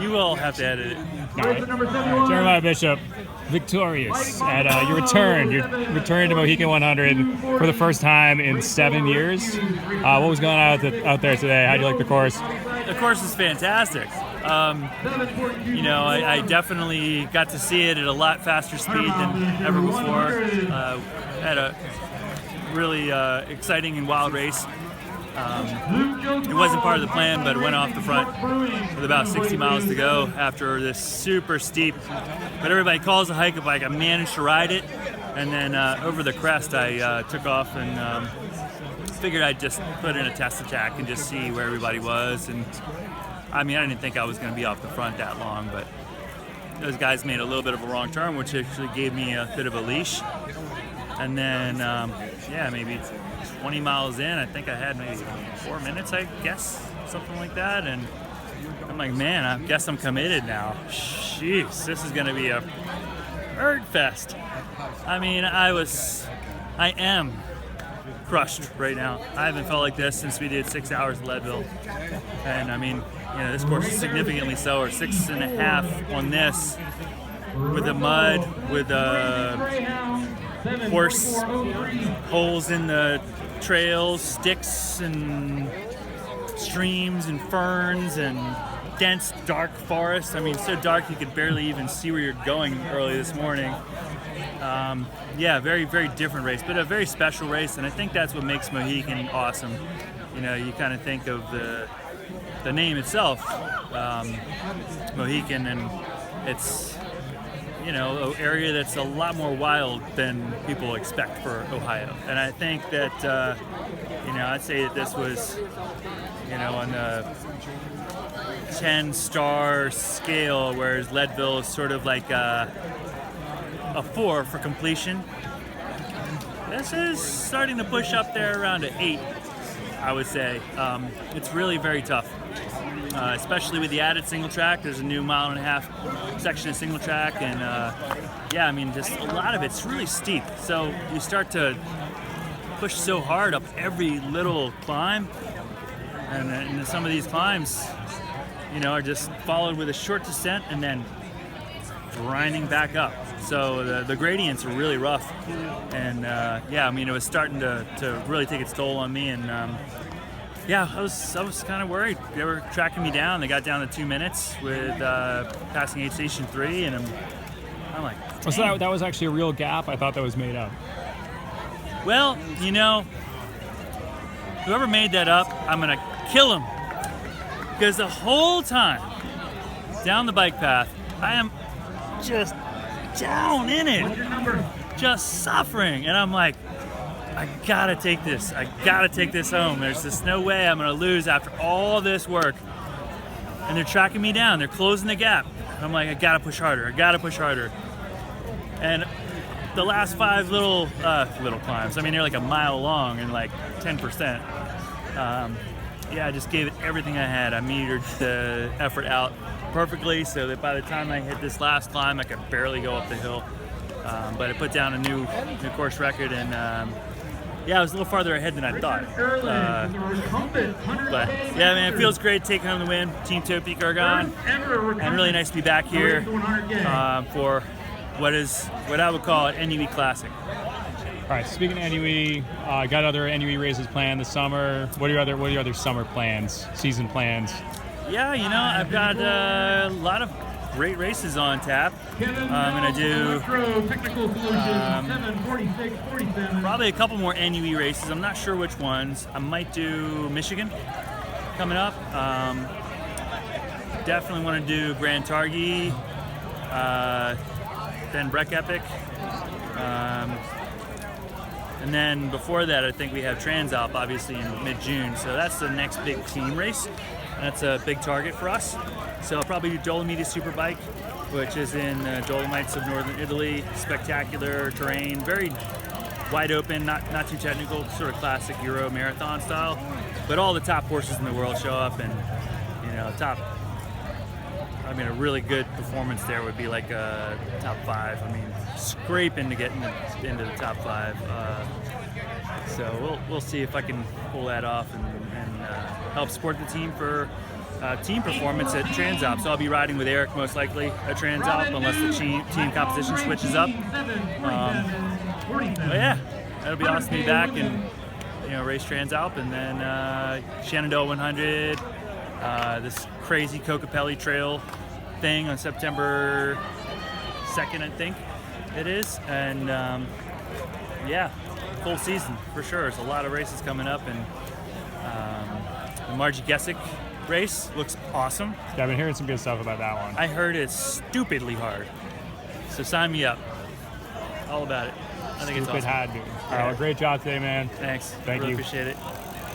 You will have to edit it. All right. Jeremiah Bishop, victorious at your return. You're returning to Mohican 100 for the first time in 7 years. What was going on out there today? How do you like the course? The course is fantastic. I definitely got to see it at a lot faster speed than ever before. Had a really exciting and wild race. It wasn't part of the plan, but it went off the front with about 60 miles to go after this super steep, but everybody calls a hike a bike. I managed to ride it, and then over the crest I took off and figured I'd just put in a test attack and just see where everybody was. And I didn't think I was going to be off the front that long, but those guys made a little bit of a wrong turn, which actually gave me a bit of a leash. And then, maybe 20 miles in, I think I had maybe 4 minutes, I guess, something like that. And I'm like, man, I guess I'm committed now. Jeez, this is going to be a herd fest. I am crushed right now. I haven't felt like this since we did 6 hours of Leadville. And this course is significantly slower, 6.5 on this, with the mud, with the horse holes in the trails, sticks and streams and ferns and dense dark forest. So dark you could barely even see where you're going early this morning. Very, very different race, but a very special race, and I think that's what makes Mohican awesome. You kind of think of the name itself, Mohican, and it's an area that's a lot more wild than people expect for Ohio. And I think that I'd say that this was on the 10-star scale, whereas Leadville is sort of like a 4 for completion. This is starting to push up there around an 8, I would say. It's really very tough, especially with the added single track. There's a new 1.5-mile section of single track, and just a lot of it's really steep. So you start to push so hard up every little climb, and some of these climbs, are just followed with a short descent and then grinding back up. So the gradients are really rough, and it was starting to really take its toll on me, and I was kind of worried. They were tracking me down. They got down to 2 minutes with passing aid station 3, and I'm like, dang. So that was actually a real gap? I thought that was made up. Well, whoever made that up, I'm gonna kill him, because the whole time down the bike path, I am just down in it, just suffering, and I'm like, I gotta take this home. There's just no way I'm gonna lose after all this work. And they're tracking me down, they're closing the gap. I'm like, I gotta push harder. And the last 5 little climbs, they're like a mile long and like 10%. I just gave it everything I had. I metered the effort out perfectly so that by the time I hit this last climb, I could barely go up the hill. But I put down a new course record, and I was a little farther ahead than I thought. It feels great taking home the win. Team Topeka are gone, and really nice to be back here for what I would call an NUE Classic. All right, speaking of NUE, got other NUE races planned this summer. What are your other summer plans, season plans? I've got a lot of great races on tap. I'm going to do probably a couple more NUE races. I'm not sure which ones. I might do Michigan coming up. Definitely want to do Grand Targhee, then Breck Epic. And then before that, I think we have Transalp, obviously, in mid-June. So that's the next big team race. That's a big target for us. So I'll probably do Dolomiti Superbike, which is in Dolomites of northern Italy. Spectacular terrain, very wide open, not too technical, sort of classic Euro marathon style. But all the top horses in the world show up, and a really good performance there would be like a top 5. Scraping to get into the top 5. So we'll see if I can pull that off and help support the team for team performance at Transalp. So I'll be riding with Eric most likely at Transalp unless the team composition switches up. But yeah, that'll be awesome to be back and race Transalp, and then Shenandoah 100, this crazy Kokopelli Trail thing on September 2nd, I think it is, and yeah, full season for sure. There's a lot of races coming up, and the Margie Gessick race looks awesome. Yeah, I've been hearing some good stuff about that one. I heard it's stupidly hard, so sign me up. All about it. I think it's awesome. Stupid hard, dude. All right, well, great job today, man. Thanks. Thank really you. Appreciate it.